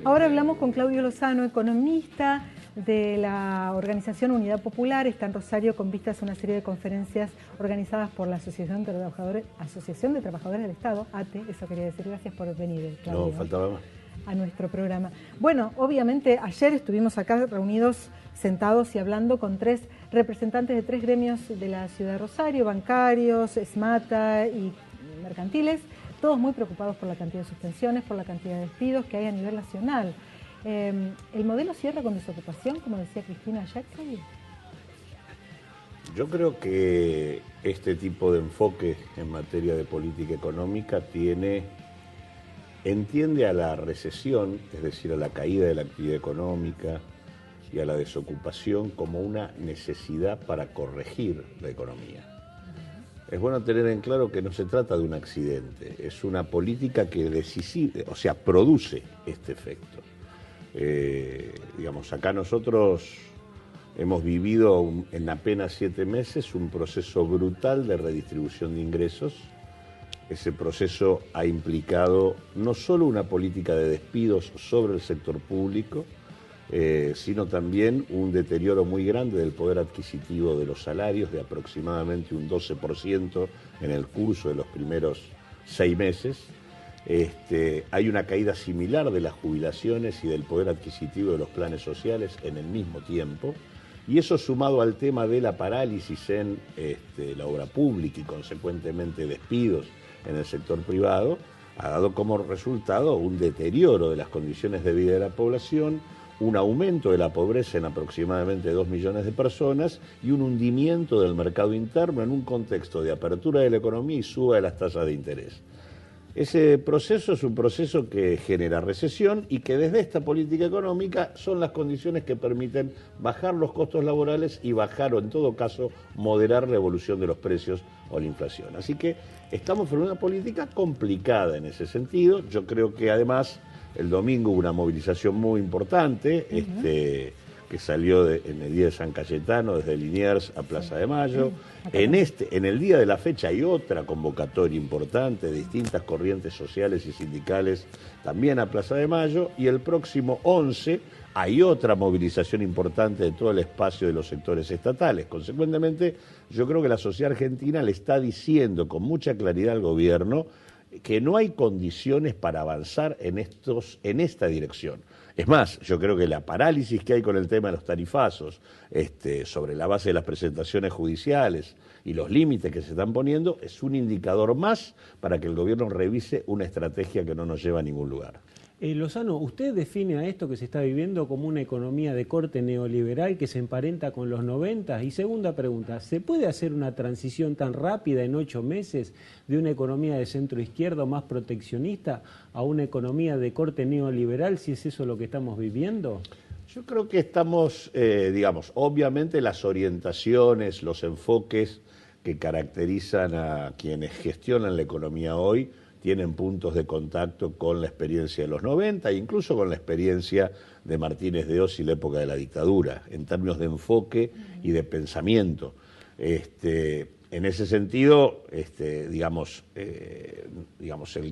Ahora hablamos con Claudio Lozano, economista de la organización Unidad Popular. Está en Rosario con vistas a una serie de conferencias organizadas por la Asociación de Trabajadores del Estado, ATE, eso quería decir. Gracias por venir, Claudio. No, faltaba más. A nuestro programa. Bueno, obviamente ayer estuvimos acá reunidos, sentados y hablando con tres representantes de tres gremios de la ciudad de Rosario, bancarios, SMATA y mercantiles, todos muy preocupados por la cantidad de suspensiones, por la cantidad de despidos que hay a nivel nacional. ¿El modelo cierra con desocupación, como decía Cristina Jackson? Yo creo que este tipo de enfoque en materia de política económica entiende a la recesión, es decir, a la caída de la actividad económica y a la desocupación como una necesidad para corregir la economía. Es bueno tener en claro que no se trata de un accidente, es una política que produce este efecto. Acá nosotros hemos vivido en apenas 7 meses un proceso brutal de redistribución de ingresos. Ese proceso ha implicado no solo una política de despidos sobre el sector público, sino también un deterioro muy grande del poder adquisitivo de los salarios, de aproximadamente un 12% en el curso de los primeros 6 meses. Hay una caída similar de las jubilaciones y del poder adquisitivo de los planes sociales en el mismo tiempo. Y eso sumado al tema de la parálisis en la obra pública y consecuentemente despidos en el sector privado, ha dado como resultado un deterioro de las condiciones de vida de la población, un aumento de la pobreza en aproximadamente 2 millones de personas y un hundimiento del mercado interno en un contexto de apertura de la economía y suba de las tasas de interés. Ese proceso es un proceso que genera recesión y que desde esta política económica son las condiciones que permiten bajar los costos laborales y bajar o en todo caso moderar la evolución de los precios o la inflación. Así que estamos frente a una política complicada en ese sentido. Yo creo que además el domingo hubo una movilización muy importante que salió en el día de San Cayetano, desde Liniers a Plaza de Mayo. En el día de la fecha hay otra convocatoria importante de distintas corrientes sociales y sindicales también a Plaza de Mayo, y el próximo 11 hay otra movilización importante de todo el espacio de los sectores estatales. Consecuentemente, yo creo que la sociedad argentina le está diciendo con mucha claridad al gobierno que no hay condiciones para avanzar en esta dirección. Es más, yo creo que la parálisis que hay con el tema de los tarifazos, sobre la base de las presentaciones judiciales y los límites que se están poniendo, es un indicador más para que el gobierno revise una estrategia que no nos lleva a ningún lugar. Lozano, ¿usted define a esto que se está viviendo como una economía de corte neoliberal que se emparenta con los 90? Y segunda pregunta, ¿se puede hacer una transición tan rápida en 8 meses de una economía de centro izquierdo más proteccionista a una economía de corte neoliberal, si es eso lo que estamos viviendo? Yo creo que estamos, obviamente las orientaciones, los enfoques que caracterizan a quienes gestionan la economía hoy tienen puntos de contacto con la experiencia de los 90 e incluso con la experiencia de Martínez de Oz y la época de la dictadura, en términos de enfoque y de pensamiento. En ese sentido, el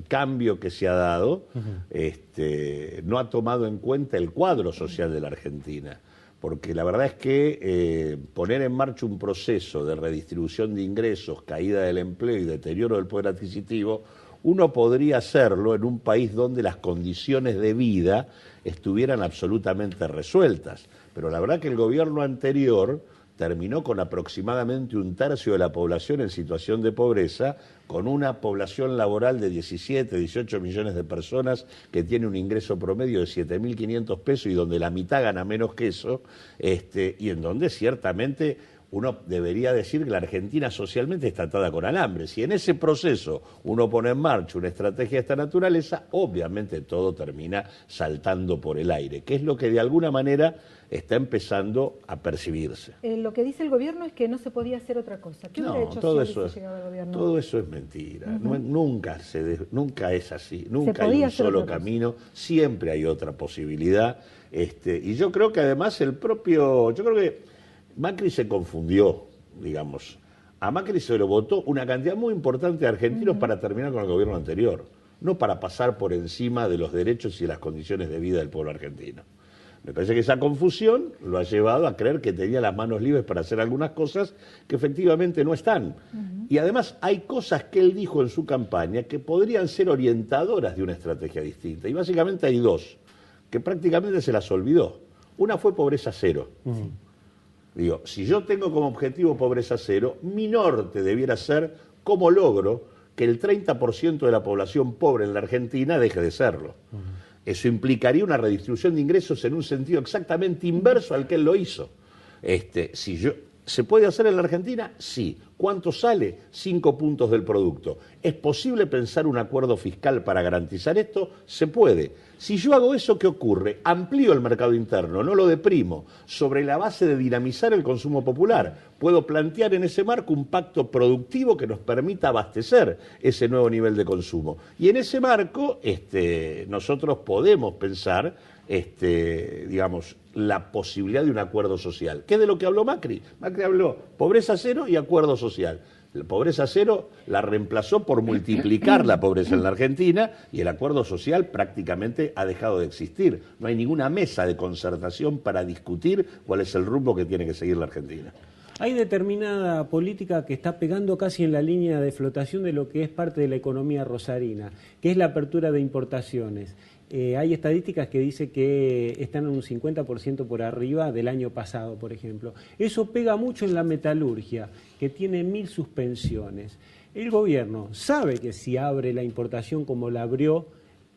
cambio que se ha dado no ha tomado en cuenta el cuadro social de la Argentina, porque la verdad es que poner en marcha un proceso de redistribución de ingresos, caída del empleo y deterioro del poder adquisitivo, uno podría hacerlo en un país donde las condiciones de vida estuvieran absolutamente resueltas. Pero la verdad que el gobierno anterior terminó con aproximadamente 1/3 de la población en situación de pobreza, con una población laboral de 17, 18 millones de personas que tiene un ingreso promedio de 7.500 pesos y donde la mitad gana menos que eso, y en donde ciertamente uno debería decir que la Argentina socialmente está atada con alambre. Si en ese proceso uno pone en marcha una estrategia de esta naturaleza, obviamente todo termina saltando por el aire, que es lo que de alguna manera está empezando a percibirse. Lo que dice el gobierno es que no se podía hacer otra cosa. ¿Qué hubiera hecho todo si eso hubiese llegado el gobierno? Todo eso es mentira. Nunca es así. Nunca hay un solo camino. Siempre hay otra posibilidad. Y yo creo que además yo creo que Macri se confundió, digamos. A Macri se lo votó una cantidad muy importante de argentinos para terminar con el gobierno anterior. no para pasar por encima de los derechos y las condiciones de vida del pueblo argentino. Me parece que esa confusión lo ha llevado a creer que tenía las manos libres para hacer algunas cosas que efectivamente no están. Y además hay cosas que él dijo en su campaña que podrían ser orientadoras de una estrategia distinta. Y básicamente hay dos, que prácticamente se las olvidó. Una fue pobreza cero. Digo, si yo tengo como objetivo pobreza cero, mi norte debiera ser cómo logro que el 30% de la población pobre en la Argentina deje de serlo. Eso implicaría una redistribución de ingresos en un sentido exactamente inverso al que él lo hizo. ¿Se puede hacer en la Argentina? Sí. ¿Cuánto sale? 5 puntos del producto. ¿Es posible pensar un acuerdo fiscal para garantizar esto? Se puede. Si yo hago eso, ¿qué ocurre? Amplío el mercado interno, no lo deprimo, sobre la base de dinamizar el consumo popular. Puedo plantear en ese marco un pacto productivo que nos permita abastecer ese nuevo nivel de consumo. Y en ese marco nosotros podemos pensar digamos, la posibilidad de un acuerdo social. ¿Qué es de lo que habló Macri? Macri habló pobreza cero y acuerdo social. La pobreza cero la reemplazó por multiplicar la pobreza en la Argentina y el acuerdo social prácticamente ha dejado de existir. No hay ninguna mesa de concertación para discutir cuál es el rumbo que tiene que seguir la Argentina. Hay determinada política que está pegando casi en la línea de flotación de lo que es parte de la economía rosarina, que es la apertura de importaciones. Hay estadísticas que dicen que están en un 50% por arriba del año pasado, por ejemplo. Eso pega mucho en la metalurgia, que tiene 1000 suspensiones. El gobierno sabe que si abre la importación como la abrió,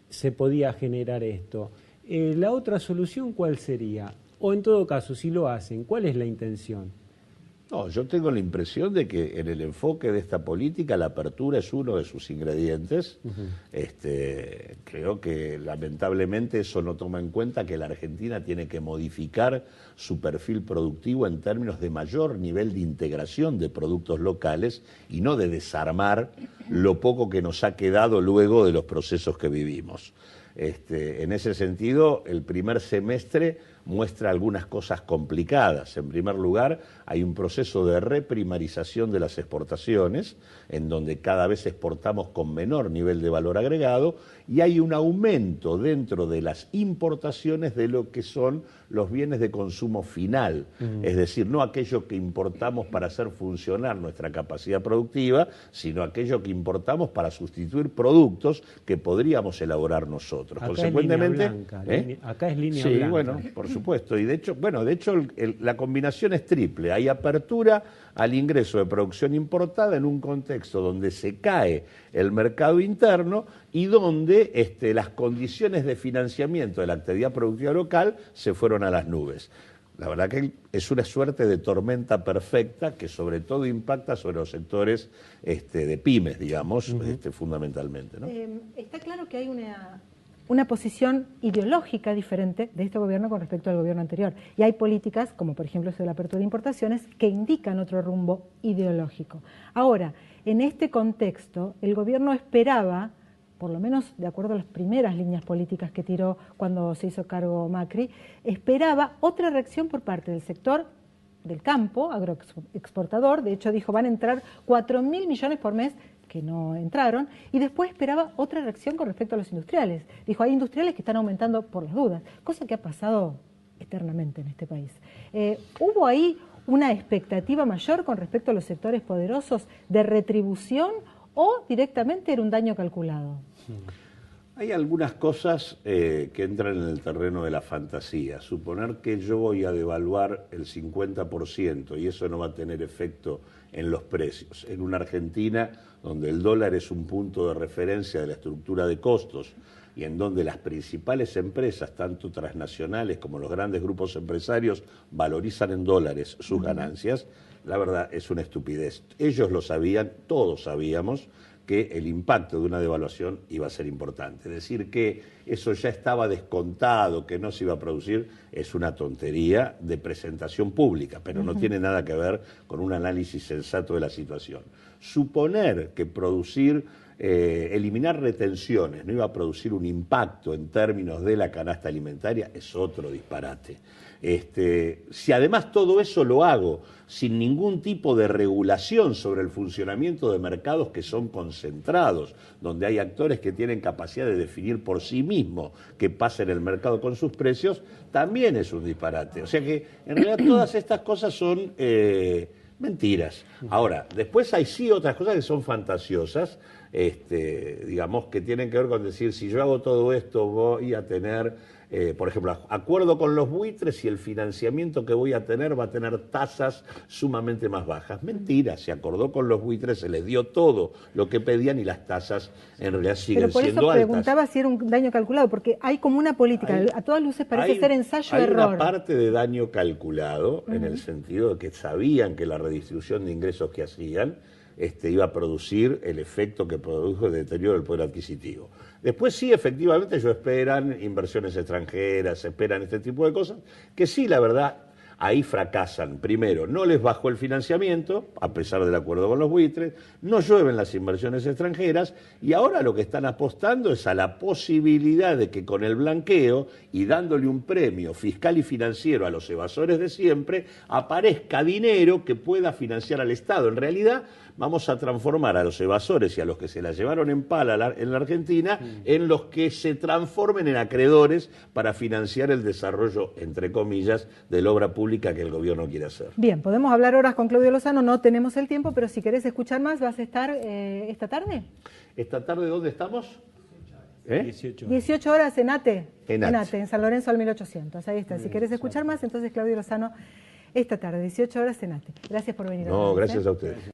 se podía generar esto. ¿La otra solución cuál sería? O en todo caso, si lo hacen, ¿cuál es la intención? No, yo tengo la impresión de que en el enfoque de esta política la apertura es uno de sus ingredientes. Creo que lamentablemente eso no toma en cuenta que la Argentina tiene que modificar su perfil productivo en términos de mayor nivel de integración de productos locales y no de desarmar lo poco que nos ha quedado luego de los procesos que vivimos. En ese sentido, el primer semestre muestra algunas cosas complicadas. En primer lugar, hay un proceso de reprimarización de las exportaciones, en donde cada vez exportamos con menor nivel de valor agregado, y hay un aumento dentro de las importaciones de lo que son los bienes de consumo final, es decir, no aquello que importamos para hacer funcionar nuestra capacidad productiva, sino aquello que importamos para sustituir productos que podríamos elaborar nosotros. Acá Consecuentemente, es línea blanca, acá es línea sí, blanca. Bueno, por supuesto, y de hecho, la combinación es triple. Hay apertura al ingreso de producción importada en un contexto donde se cae el mercado interno y donde las condiciones de financiamiento de la actividad productiva local se fueron a las nubes. La verdad que es una suerte de tormenta perfecta que sobre todo impacta sobre los sectores de pymes, digamos, fundamentalmente, ¿no? Está claro que hay una posición ideológica diferente de este gobierno con respecto al gobierno anterior. Y hay políticas, como por ejemplo eso de la apertura de importaciones, que indican otro rumbo ideológico. Ahora, en este contexto, el gobierno esperaba, por lo menos de acuerdo a las primeras líneas políticas que tiró cuando se hizo cargo Macri, esperaba otra reacción por parte del sector del campo, agroexportador. De hecho dijo, van a entrar 4.000 millones por mes, que no entraron, y después esperaba otra reacción con respecto a los industriales. Dijo, hay industriales que están aumentando por las dudas, cosa que ha pasado eternamente en este país. ¿Hubo ahí una expectativa mayor con respecto a los sectores poderosos de retribución o directamente era un daño calculado? Hay algunas cosas que entran en el terreno de la fantasía. Suponer que yo voy a devaluar el 50% y eso no va a tener efecto en los precios. En una Argentina donde el dólar es un punto de referencia de la estructura de costos y en donde las principales empresas, tanto transnacionales como los grandes grupos empresarios, valorizan en dólares sus ganancias, la verdad es una estupidez. Ellos lo sabían, todos sabíamos que el impacto de una devaluación iba a ser importante. Decir que eso ya estaba descontado, que no se iba a producir, es una tontería de presentación pública, pero no tiene nada que ver con un análisis sensato de la situación. Suponer que producir eliminar retenciones no iba a producir un impacto en términos de la canasta alimentaria, es otro disparate. Si además todo eso lo hago sin ningún tipo de regulación sobre el funcionamiento de mercados que son concentrados, donde hay actores que tienen capacidad de definir por sí mismos qué pasa en el mercado con sus precios, también es un disparate. O sea que en realidad todas estas cosas son mentiras. Ahora, después hay sí otras cosas que son fantasiosas, digamos, que tienen que ver con decir, si yo hago todo esto voy a tener, por ejemplo, acuerdo con los buitres y el financiamiento que voy a tener va a tener tasas sumamente más bajas. Mentira, se acordó con los buitres, se les dio todo lo que pedían y las tasas en realidad siguen siendo altas. Pero por eso preguntaba si era un daño calculado, porque hay como una política, a todas luces parece ser ensayo-error. Hay una parte de daño calculado, en el sentido de que sabían que la redistribución de ingresos que hacían iba a producir el efecto que produjo el deterioro del poder adquisitivo. Después sí, efectivamente, ellos esperan inversiones extranjeras, esperan este tipo de cosas, que sí, la verdad, ahí fracasan. Primero, no les bajó el financiamiento, a pesar del acuerdo con los buitres, no llueven las inversiones extranjeras, y ahora lo que están apostando es a la posibilidad de que con el blanqueo y dándole un premio fiscal y financiero a los evasores de siempre, aparezca dinero que pueda financiar al Estado. En realidad, vamos a transformar a los evasores y a los que se la llevaron en pala en la Argentina en los que se transformen en acreedores para financiar el desarrollo, entre comillas, de la obra pública que el gobierno quiere hacer. Bien, podemos hablar horas con Claudio Lozano, no tenemos el tiempo, pero si querés escuchar más, ¿vas a estar esta tarde? ¿Esta tarde dónde estamos? 18 horas en ATE. En ATE, en San Lorenzo al 1800. Ahí está. Si querés escuchar más, entonces Claudio Lozano esta tarde, 18 horas en ATE. Gracias por venir. No, gracias a ustedes.